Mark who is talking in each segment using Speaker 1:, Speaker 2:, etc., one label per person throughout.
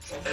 Speaker 1: Walking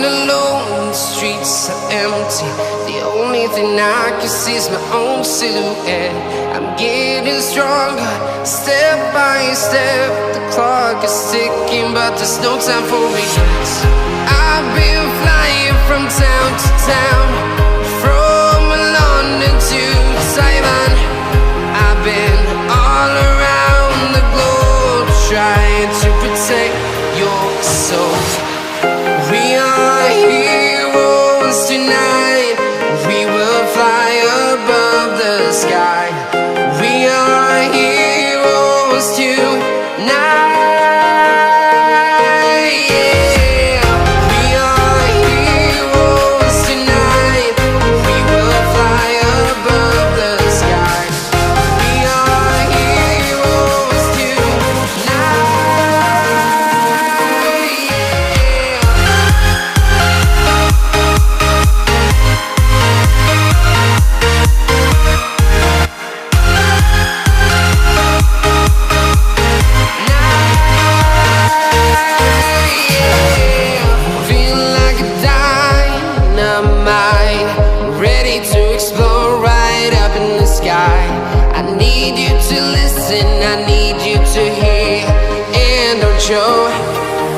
Speaker 1: alone, the streets are empty. The only thing I can see is my own silhouette. I'm getting stronger, step by step. The clock is ticking, but there's no time for regrets. I've been flying from town to town, from London to Taiwan. I've been all around the globe, trying to protect your soul. We are heroes tonight. We will fly above the sky. We are heroes tonight. Yeah. We are heroes tonight. We will fly above the sky. We are heroes tonight. I need you to listen, I need you to hear, and don't show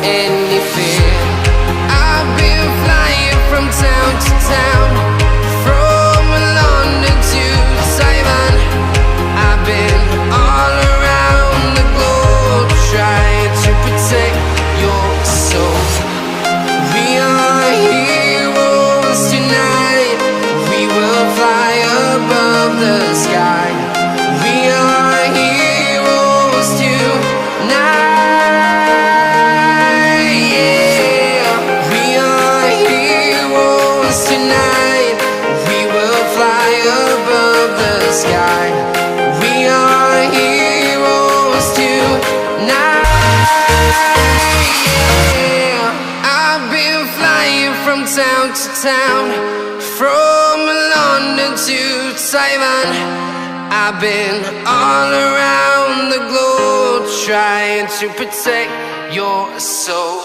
Speaker 1: any fear. I've been flying from town to town, from London to Taiwan. I've been all around the globe, trying to protect your soul. We are heroes tonight. We will fly above the sky. We are heroes tonight. Yeah. We are heroes tonight. We will fly above the sky. We are heroes tonight. Yeah. I've been flying from town to town, from London to Taiwan. I've been all around the globe, trying to protect your soul.